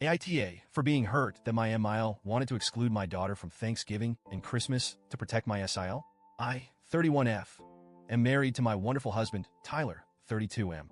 AITA for being hurt that my MIL wanted to exclude my daughter from Thanksgiving and Christmas to protect my SIL. I, 31F, am married to my wonderful husband, Tyler, 32M.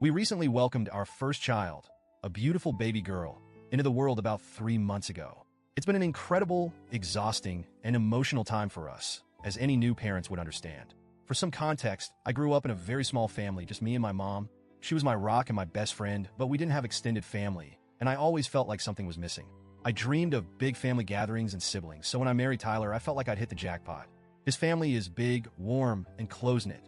We recently welcomed our first child, a beautiful baby girl, into the world about 3 months ago. It's been an incredible, exhausting, and emotional time for us, as any new parents would understand. For some context, I grew up in a very small family, just me and my mom. She was my rock and my best friend, but we didn't have extended family, and I always felt like something was missing. I dreamed of big family gatherings and siblings, so when I married Tyler, I felt like I'd hit the jackpot. His family is big, warm, and close-knit.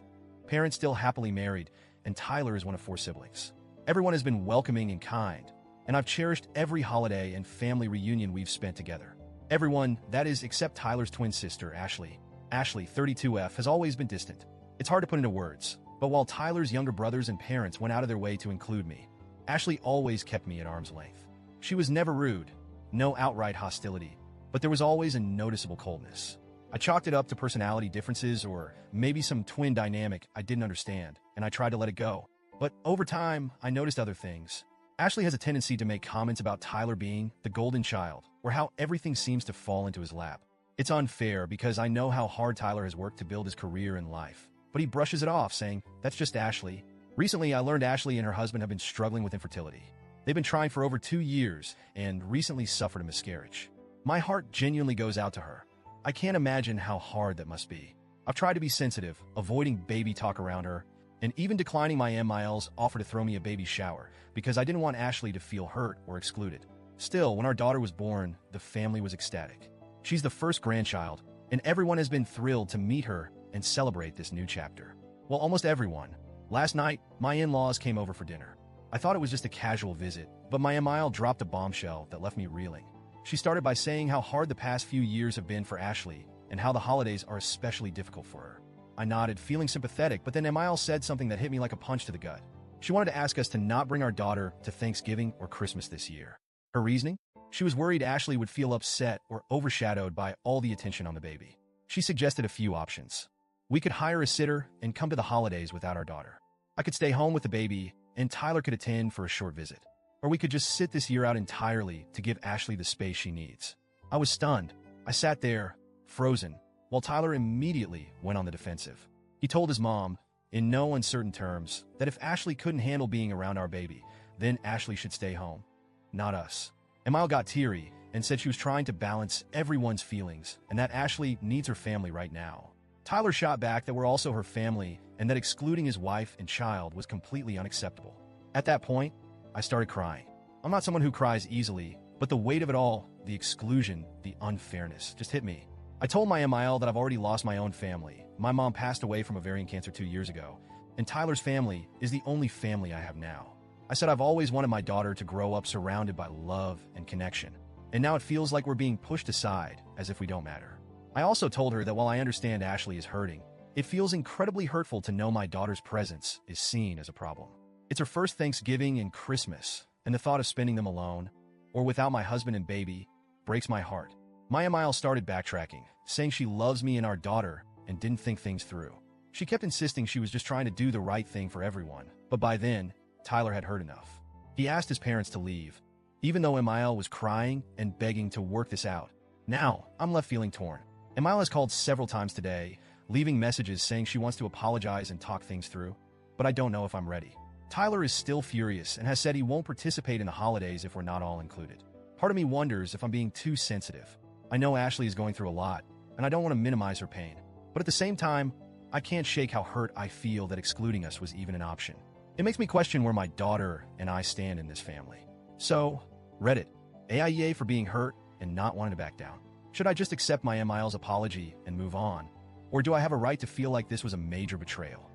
Parents still happily married, and Tyler is one of 4 siblings. Everyone has been welcoming and kind, and I've cherished every holiday and family reunion we've spent together. Everyone, that is, except Tyler's twin sister, Ashley. Ashley, 32F, has always been distant. It's hard to put into words, but while Tyler's younger brothers and parents went out of their way to include me, Ashley always kept me at arm's length. She was never rude, no outright hostility, but there was always a noticeable coldness. I chalked it up to personality differences or maybe some twin dynamic I didn't understand, and I tried to let it go. But over time, I noticed other things. Ashley has a tendency to make comments about Tyler being the golden child, or how everything seems to fall into his lap. It's unfair because I know how hard Tyler has worked to build his career and life, but he brushes it off, saying, "That's just Ashley." Recently, I learned Ashley and her husband have been struggling with infertility. They've been trying for over 2 years and recently suffered a miscarriage. My heart genuinely goes out to her. I can't imagine how hard that must be. I've tried to be sensitive, avoiding baby talk around her, and even declining my MIL's offer to throw me a baby shower because I didn't want Ashley to feel hurt or excluded. Still, when our daughter was born, the family was ecstatic. She's the first grandchild, and everyone has been thrilled to meet her and celebrate this new chapter. Well, almost everyone. Last night, my in-laws came over for dinner. I thought it was just a casual visit, but my MIL dropped a bombshell that left me reeling. She started by saying how hard the past few years have been for Ashley and how the holidays are especially difficult for her. I nodded, feeling sympathetic, but then MIL said something that hit me like a punch to the gut. She wanted to ask us to not bring our daughter to Thanksgiving or Christmas this year. Her reasoning? She was worried Ashley would feel upset or overshadowed by all the attention on the baby. She suggested a few options. We could hire a sitter and come to the holidays without our daughter. I could stay home with the baby, and Tyler could attend for a short visit. Or we could just sit this year out entirely to give Ashley the space she needs. I was stunned. I sat there, frozen, while Tyler immediately went on the defensive. He told his mom, in no uncertain terms, that if Ashley couldn't handle being around our baby, then Ashley should stay home, not us. Emile got teary and said she was trying to balance everyone's feelings and that Ashley needs her family right now. Tyler shot back that we're also her family and that excluding his wife and child was completely unacceptable. At that point, I started crying. I'm not someone who cries easily, but the weight of it all, the exclusion, the unfairness, just hit me. I told my MIL that I've already lost my own family. My mom passed away from ovarian cancer 2 years ago, and Tyler's family is the only family I have now. I said I've always wanted my daughter to grow up surrounded by love and connection, and now it feels like we're being pushed aside as if we don't matter. I also told her that while I understand Ashley is hurting, it feels incredibly hurtful to know my daughter's presence is seen as a problem. It's her first Thanksgiving and Christmas, and the thought of spending them alone, or without my husband and baby, breaks my heart. My MIL started backtracking, saying she loves me and our daughter and didn't think things through. She kept insisting she was just trying to do the right thing for everyone, but by then, Tyler had heard enough. He asked his parents to leave, even though MIL was crying and begging to work this out. Now, I'm left feeling torn. MIL has called several times today, leaving messages saying she wants to apologize and talk things through, but I don't know if I'm ready. Tyler is still furious and has said he won't participate in the holidays if we're not all included. Part of me wonders if I'm being too sensitive. I know Ashley is going through a lot, and I don't want to minimize her pain. But at the same time, I can't shake how hurt I feel that excluding us was even an option. It makes me question where my daughter and I stand in this family. So, Reddit, AIEA for being hurt and not wanting to back down. Should I just accept my MIL's apology and move on? Or do I have a right to feel like this was a major betrayal?